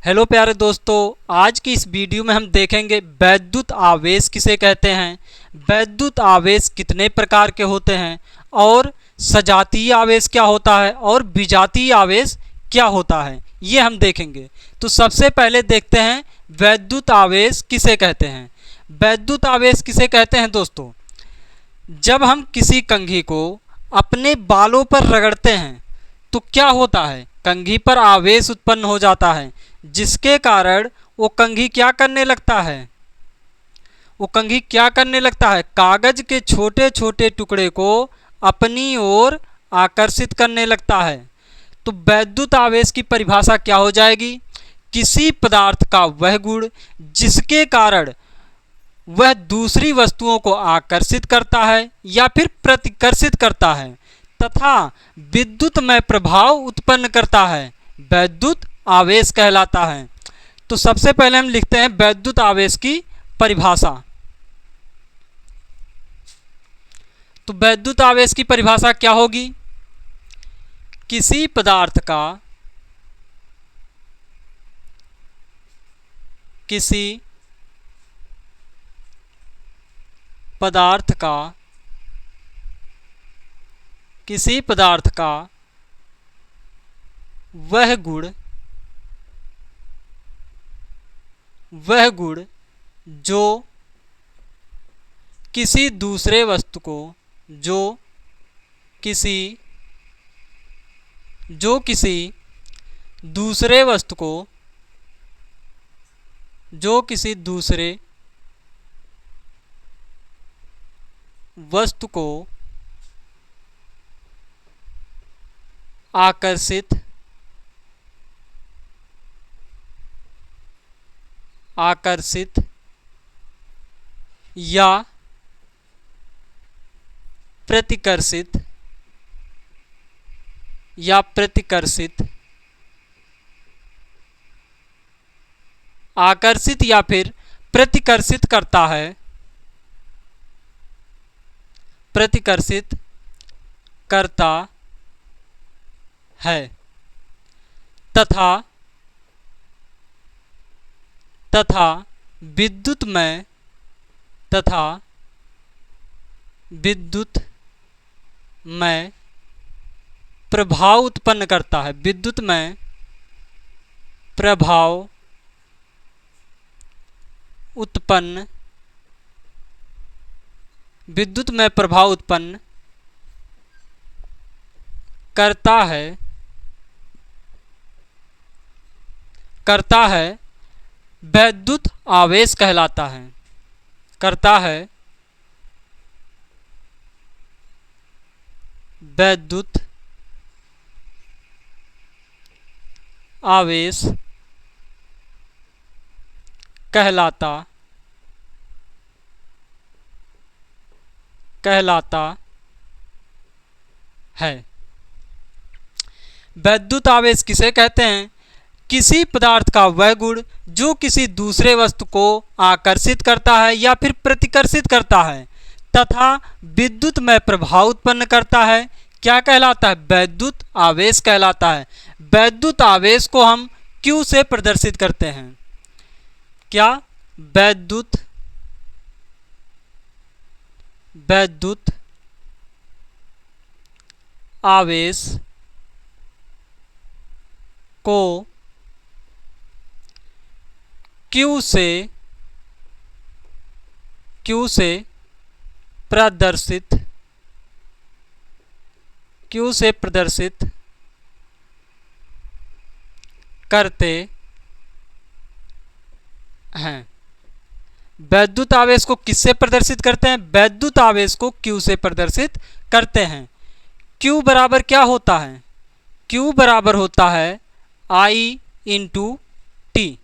Hello प्यारे दोस्तों, आज की इस वीडियो में हम देखेंगे वैद्युत आवेश किसे कहते हैं, वैद्युत आवेश कितने प्रकार के होते हैं और सजातीय आवेश क्या होता है और विजातीय आवेश क्या होता है, ये हम देखेंगे। तो सबसे पहले देखते हैं वैद्युत आवेश किसे कहते हैं। वैद्युत आवेश किसे कहते हैं दोस्तों, जब हम किसी कंघी को अपने बालों पर रगड़ते हैं तो क्या होता है, कंघी पर आवेश उत्पन्न हो जाता है, जिसके कारण वो कंघी क्या करने लगता है, कागज के छोटे छोटे टुकड़े को अपनी ओर आकर्षित करने लगता है। तो वैद्युत आवेश की परिभाषा क्या हो जाएगी, किसी पदार्थ का वह गुण जिसके कारण वह दूसरी वस्तुओं को आकर्षित करता है या फिर प्रतिकर्षित करता है तथा विद्युतमय प्रभाव उत्पन्न करता है, वैद्युत आवेश कहलाता है। तो सबसे पहले हम लिखते हैं वैद्युत आवेश की परिभाषा। तो वैद्युत आवेश की परिभाषा क्या होगी, किसी पदार्थ का वह गुण जो किसी दूसरे वस्तु को आकर्षित या प्रतिकर्षित आकर्षित या फिर प्रतिकर्षित करता है तथा विद्युतमय प्रभाव उत्पन्न करता है, विद्युतमय प्रभाव उत्पन्न करता है वैद्युत आवेश कहलाता है, वैद्युत आवेश कहलाता है। वैद्युत आवेश किसे कहते हैं, किसी पदार्थ का वह गुण जो किसी दूसरे वस्तु को आकर्षित करता है या फिर प्रतिकर्षित करता है तथा विद्युतमय प्रभाव उत्पन्न करता है, क्या कहलाता है, वैद्युत आवेश कहलाता है। वैद्युत आवेश को हम Q से प्रदर्शित करते हैं, क्या, वैद्युत आवेश को Q से प्रदर्शित करते हैं। वैद्युत आवेश को किससे प्रदर्शित करते हैं, वैद्युत आवेश को Q से प्रदर्शित करते हैं। Q बराबर क्या होता है, Q बराबर होता है I इंटू टी।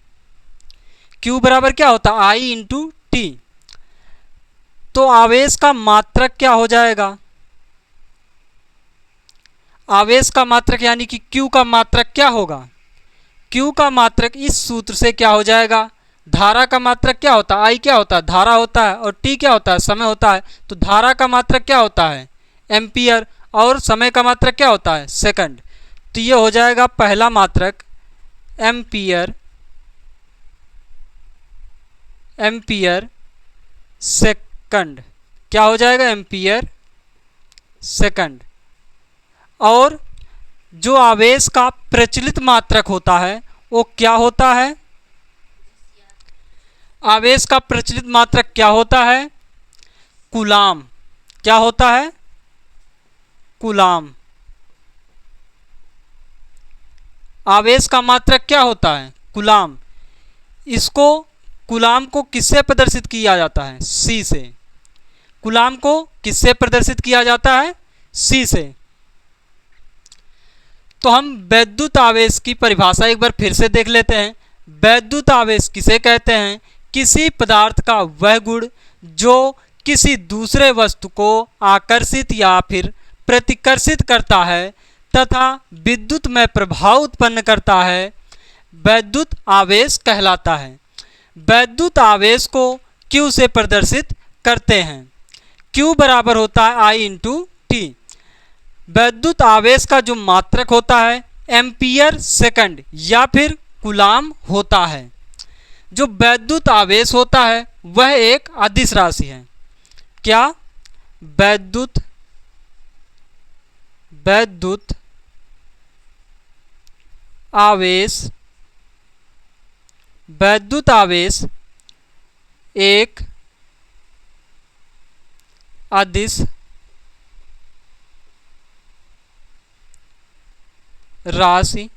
Q बराबर क्या होता है, I इंटू टी। तो आवेश का मात्रक क्या हो जाएगा, आवेश का मात्रक यानी कि Q का मात्रक क्या होगा, Q का मात्रक इस सूत्र से क्या हो जाएगा, धारा का मात्रक क्या होता है, I क्या होता है, धारा होता है, और T क्या होता है, समय होता है। तो धारा का मात्रक क्या होता है, एम्पियर, और समय का मात्रक क्या होता है, सेकंड। तो ये हो जाएगा पहला मात्रक एम्पियर एम्पियर सेकंड। क्या हो जाएगा? Ampere second. और जो आवेश का प्रचलित मात्रक होता है वो क्या होता है? आवेश का प्रचलित मात्रक क्या होता है? कूलाम। क्या होता है? कूलाम। आवेश का मात्रक क्या होता है? कूलाम। इसको कूलाम को किससे प्रदर्शित किया जाता है? सी से। कूलाम को किससे प्रदर्शित किया जाता है? सी से। तो हम वैद्युत आवेश की परिभाषा एक बार फिर से देख लेते हैं। वैद्युत आवेश किसे कहते हैं? किसी पदार्थ का वह गुण जो किसी दूसरे वस्तु को आकर्षित या फिर प्रतिकर्षित करता है तथा विद्युत में प्रभाव उत्पन्न करता है, वैद्युत आवेश कहलाता है। वैद्युत आवेश को Q से प्रदर्शित करते हैं। Q बराबर होता है I इंटू टी। वैद्युत आवेश का जो मात्रक होता है एम्पियर सेकंड या फिर कूलाम होता है। जो वैद्युत आवेश होता है वह एक अदिश राशि है। क्या? वैद्युत आवेश वैद्युत आवेश एक अदिश राशि।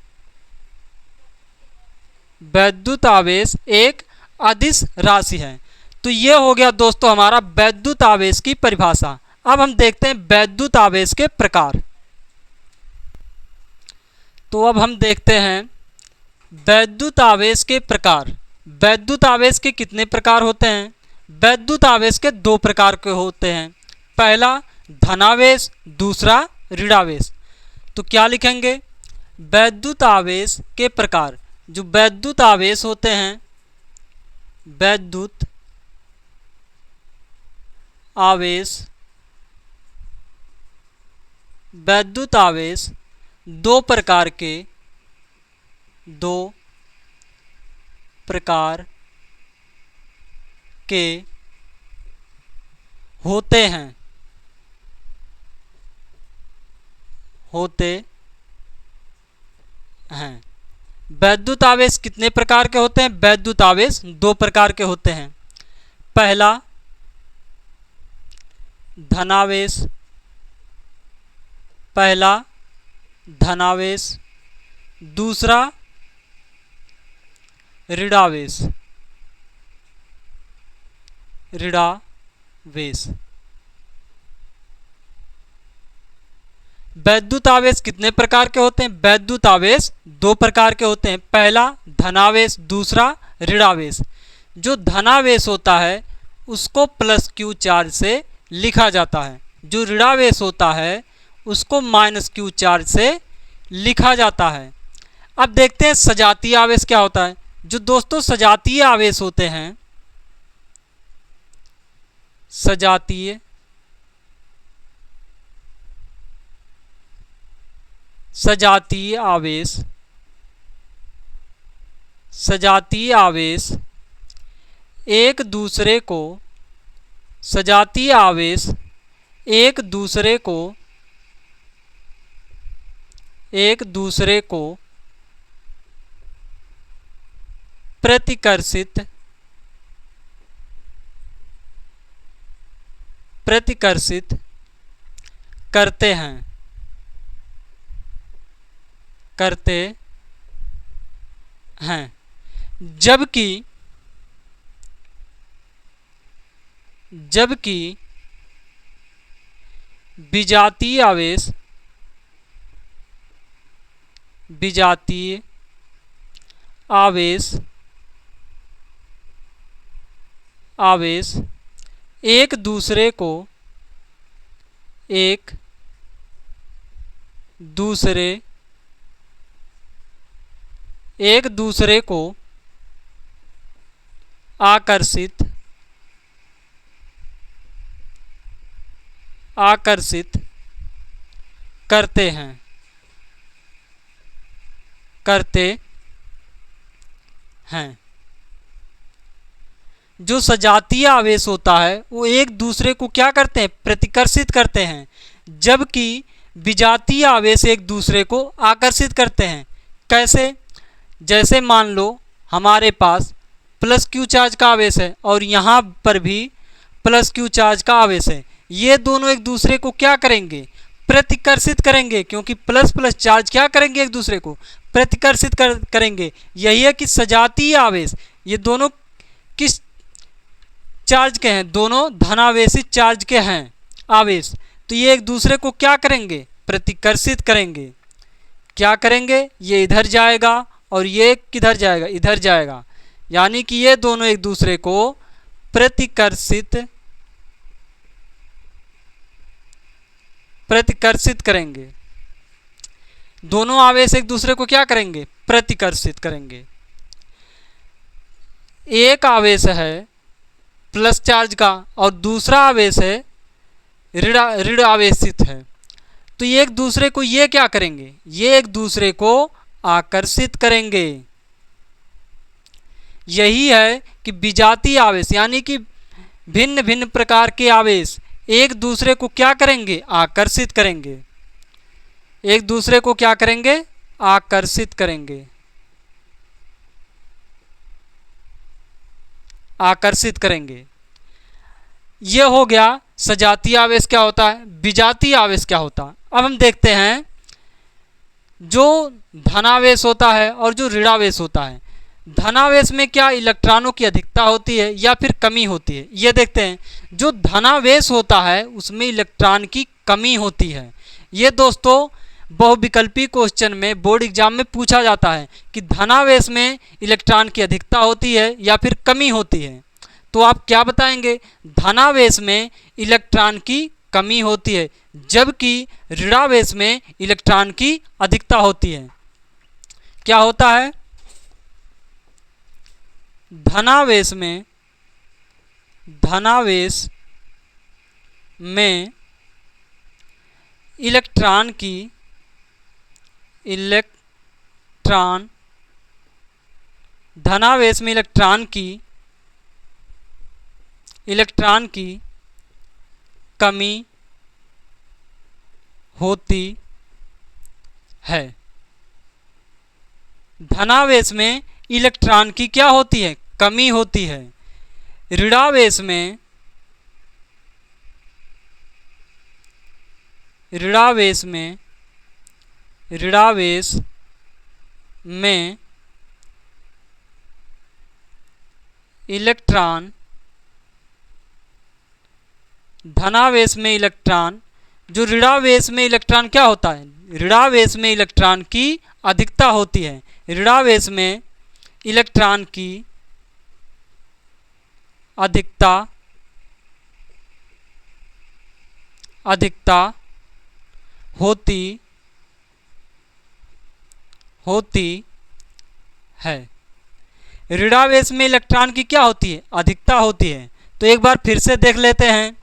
वैद्युत आवेश एक अदिश राशि है। तो ये हो गया दोस्तों हमारा वैद्युत आवेश की परिभाषा। अब हम देखते हैं वैद्युत आवेश के प्रकार। तो अब हम देखते हैं वैद्युत आवेश के प्रकार। वैद्युत आवेश के कितने प्रकार होते हैं? वैद्युत आवेश के दो प्रकार के होते हैं। पहला धनावेश, दूसरा ऋणावेश। तो क्या लिखेंगे? वैद्युत आवेश के प्रकार। जो वैद्युत आवेश होते हैं, वैद्युत आवेश दो प्रकार के होते हैं। वैद्युत आवेश कितने प्रकार के होते हैं? वैद्युत आवेश दो प्रकार के होते हैं। पहला धनावेश, दूसरा ऋणावेश। वैद्युत आवेश कितने प्रकार के होते हैं? वैद्युत आवेश दो प्रकार के होते हैं। पहला धनावेश, दूसरा ऋणावेश। जो धनावेश होता है उसको प्लस Q चार्ज से लिखा जाता है। जो ऋणावेश होता है उसको माइनस Q चार्ज से लिखा जाता है। अब देखते हैं सजातीय आवेश क्या होता है। जो दोस्तों सजातीय आवेश होते हैं, सजातीय आवेश एक दूसरे को प्रतिकर्षित करते हैं। जबकि विजातीय आवेश एक दूसरे को आकर्षित करते हैं। जो सजातीय आवेश होता है वो एक दूसरे को क्या करते हैं, प्रतिकर्षित करते हैं, जबकि विजातीय आवेश एक दूसरे को आकर्षित करते हैं। कैसे? जैसे मान लो हमारे पास प्लस क्यू चार्ज का आवेश है और यहाँ पर भी प्लस क्यू चार्ज का आवेश है। ये दोनों एक दूसरे को क्या करेंगे, प्रतिकर्षित करेंगे, क्योंकि प्लस प्लस चार्ज क्या करेंगे, एक दूसरे को प्रतिकर्षित करेंगे। यही है कि सजातीय आवेश, ये दोनों किस चार्ज के हैं, दोनों धनावेशित चार्ज के हैं आवेश, तो ये एक दूसरे को क्या करेंगे, प्रतिकर्षित करेंगे। क्या करेंगे, ये इधर जाएगा और ये किधर जाएगा, इधर जाएगा, यानी कि ये दोनों एक दूसरे को प्रतिकर्षित करेंगे। दोनों आवेश एक दूसरे को क्या करेंगे, प्रतिकर्षित करेंगे। एक आवेश है प्लस चार्ज का और दूसरा आवेश है ऋण आवेशित है, तो ये एक दूसरे को ये क्या करेंगे, ये एक दूसरे को आकर्षित करेंगे। यही है कि विजातीय आवेश यानी कि भिन्न भिन्न प्रकार के आवेश एक दूसरे को क्या करेंगे, आकर्षित करेंगे। एक दूसरे को क्या करेंगे, आकर्षित करेंगे, आकर्षित करेंगे। यह हो गया सजातीय आवेश क्या होता है, विजातीय आवेश क्या होता है। अब हम देखते हैं जो धनावेश होता है और जो ऋणावेश होता है। धनावेश में क्या इलेक्ट्रॉनों की अधिकता होती है या फिर कमी होती है, ये देखते हैं। जो धनावेश होता है उसमें इलेक्ट्रॉन की कमी होती है। ये दोस्तों बहुविकल्पी क्वेश्चन में बोर्ड एग्जाम में पूछा जाता है कि धनावेश में इलेक्ट्रॉन की अधिकता होती है या फिर कमी होती है, तो आप क्या बताएंगे, धनावेश में इलेक्ट्रॉन की कमी होती है, जबकि ऋणावेश में इलेक्ट्रॉन की अधिकता होती है। क्या होता है, धनावेश में इलेक्ट्रॉन की कमी होती है। धनावेश में इलेक्ट्रॉन की क्या होती है, कमी होती है। ऋणावेश में इलेक्ट्रॉन, धनावेश में इलेक्ट्रॉन, जो ऋणावेश में इलेक्ट्रॉन क्या होता है, ऋणावेश में इलेक्ट्रॉन की अधिकता होती है। ऋणावेश में इलेक्ट्रॉन की अधिकता होती है। ऋणावेश में इलेक्ट्रॉन की क्या होती है, अधिकता होती है। तो एक बार फिर से देख लेते हैं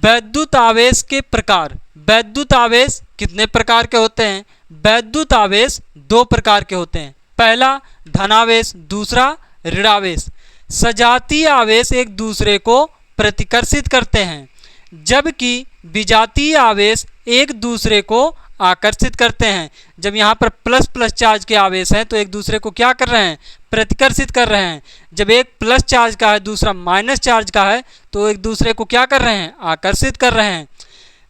वैद्युत आवेश के प्रकार। वैद्युत आवेश कितने प्रकार के होते हैं, वैद्युत आवेश दो प्रकार के होते हैं। पहला धनावेश, दूसरा ऋणावेश। सजातीय आवेश एक दूसरे को प्रतिकर्षित करते हैं, जबकि विजातीय आवेश एक दूसरे को आकर्षित करते हैं। जब यहाँ पर प्लस प्लस चार्ज के आवेश हैं तो एक दूसरे को क्या कर रहे हैं, प्रतिकर्षित कर रहे हैं। जब एक प्लस चार्ज का है दूसरा माइनस चार्ज का है तो एक दूसरे को क्या कर रहे हैं, आकर्षित कर रहे हैं।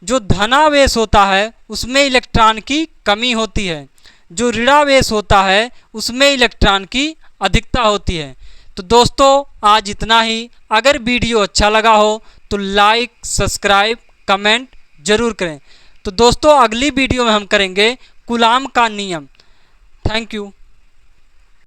जो धनावेश होता है उसमें इलेक्ट्रॉन की कमी होती है, जो ऋणावेश होता है उसमें इलेक्ट्रॉन की अधिकता होती है। तो दोस्तों आज इतना ही। अगर वीडियो अच्छा लगा हो तो लाइक, सब्सक्राइब, कमेंट जरूर करें। तो दोस्तों अगली वीडियो में हम करेंगे कूलाम का नियम। Thank you.